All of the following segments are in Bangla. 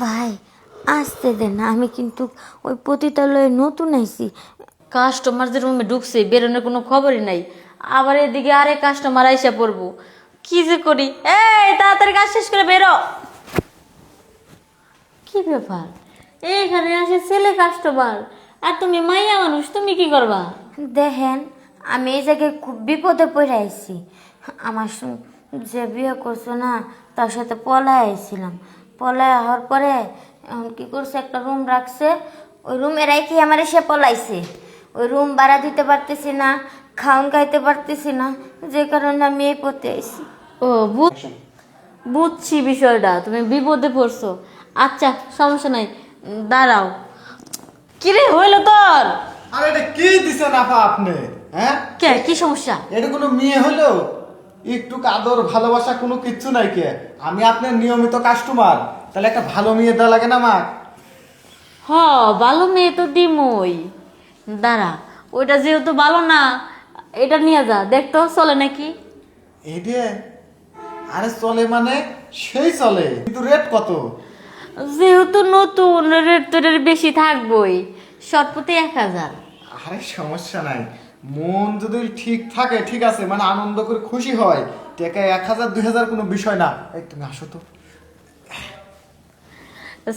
ভাই আসতে দেন, আমি কিন্তু ওই পতিতালয়ে নতুন আইছি। কাস্টমার যে রুমে ঢুকছে বেরোনোর কোনো খবরই নাই, আবার এদিকে আরে কাস্টমার আইসা পড়বো, কি যে করি। এই তাড়াতাড়ি কাজ শেষ করে বেরো। কি ব্যাপার, এইখানে আসে ছেলে কাস্টমার আর তুমি মাইয়া মানুষ, তুমি কি করবা? দেখেন, আমি এই জায়গায় খুব বিপদে পড়ে আইছি। আমার যে বিয়ে করছো না, তার সাথে পলায় আইছিলাম। পলায় হওয়ার পরে এখন কি করছে, একটা রুম রাখছে, ওই রুমে রাখি আমার সে পলাইছে। ওই রুম ভাড়া দিতে পারতেছি না, খাওন খাইতে পারতেছি না, যে কারণে আমি এই পথে আইছি। ও বুঝছি বিষয়টা, তুমি বিপদে পড়ছো। আচ্ছা সমস্যা নাই, দাঁড়াও। কিরে হইলো তোর? আরে এটা কি দিছেন আপা আপনি? হ্যাঁ, কে কি সমস্যা? এটা কোনো মেয়ে হলো? একটু আদর ভালোবাসা কোনো কিচ্ছু নাই কে? আমি আপনার নিয়মিত কাস্টমার, তাহলে একটা ভালো মেয়ে দেওয়া লাগে না মা? হ, ভালো মেয়ে তো দিমই। দাঁড়া, ওইটা যেহেতু ভালো না, এটা নিয়ে যা, দেখতো চলে নাকি। এইটা আরে চলে মানে সেই চলে, কিন্তু রেট কত? যেহেতু নতুন, রেট তো এর বেশি থাকবই, সৎপথে 1000। আরে সমস্যা নাই, মন যদি ঠিক থাকে ঠিক আছে, মানে আনন্দ করে খুশি হয়, টাকা 1000 2000 কোনো বিষয় না। এই তুমি আসো তো।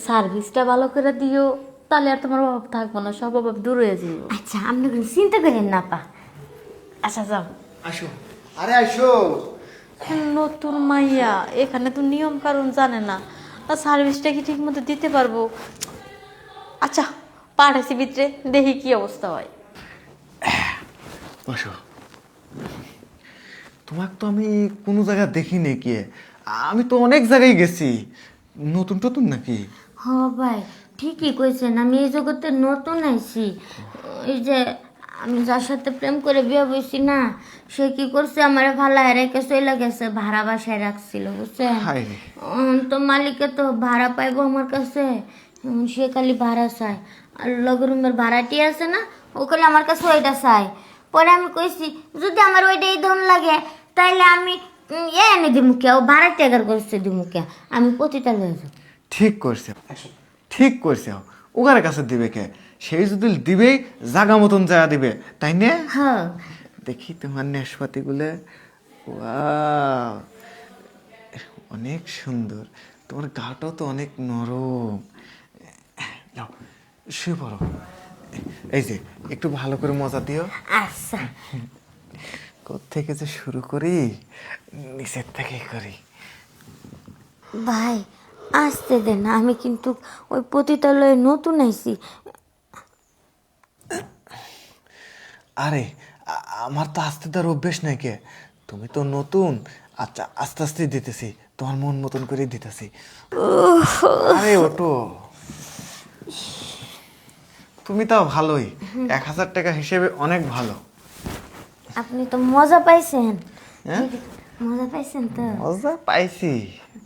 সার্ভিসটা ভালো করে দিও, তাহলে আর তোমার অভাব থাকবো না, সব অভাব দূর হয়ে যাবে। আচ্ছা, আপনি কোনো চিন্তা করেন না পা। আচ্ছা যাও। আসো, আরে আসো। নতুন মাইয়া এখানে তো নিয়ম কারণ জানে না, আর সার্ভিসটা কি ঠিক মতো দিতে পারবো? আচ্ছা পাঠাইছি ভিতরে, দেখি কি অবস্থা হয়। বসো। তোমাকে তো আমি কোনো জায়গায় দেখিনি কি? আমি তো অনেক জায়গায় গেছি, নতুন টতুন নাকি? হ ভাই, ঠিকই কইছেন, আমি এই জগতে নতুন আইছি। এই যে আমি যার সাথে প্রেম করে বিয়ে বইছি না, সে কি করছে, আমার ভাড়া রেখে চলে গেছে, ভাড়া বাসায় রাখছিল, বুঝছেন? হায় রে। তো মালিকে তো ভাড়া পাইবো আমার কাছে, সে খালি ভাড়া চায়। আর লগ রুমের ভাড়াটি আছে না, ও খালি আমার কাছে ওইটা চায়। পরে আমি কইছি, যদি আমার ওইটাই ধন লাগে তাইলে আমি এনে দিমু কে, ও ভাড়া ত্যাগার করছে দিমু কে, আমি পতিতা লয়ে যাবো। ঠিক করছে, ঠিক করছে। ওখানে কাছে দিবে কে? সেই যদি দিবেই জাগা মতন জায়গা দিবে, তাই না? হ্যাঁ। দেখি তোমার নেশপাতিগুলো, ওয়াও, অনেক সুন্দর। তোমার গাটাও তো অনেক নরম। যাও শুয়ে পড়ো। এই যে একটু ভালো করে মজা দিও। আচ্ছা কোত্থেকে যে শুরু করি, নিচের থেকেই করি। ভাই আসতে দেন, আমি কিন্তু ওই পতিতালয়ে নতুন আইছি। আরে আমার তো আস্তে দেওয়ার অভ্যেস নাই কে? তুমি তো নতুন। আচ্ছা আস্তে আস্তে দিতেছি, তোমার মন মতন করে দিতেছি। আরে ওটো, তুমি তাও ভালোই, 1000 টাকা হিসেবে অনেক ভালো। আপনি তো মজা পাইছেন। হ্যাঁ, মজা পাইছেন তো? মজা পাইছি,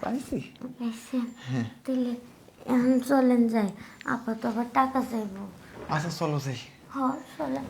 পাইছি। পাইছেন? তাহলে এখন চলেন যাই, আপাতত আবার টাকা চাইবো। আচ্ছা চলো যাই। হ চলেন।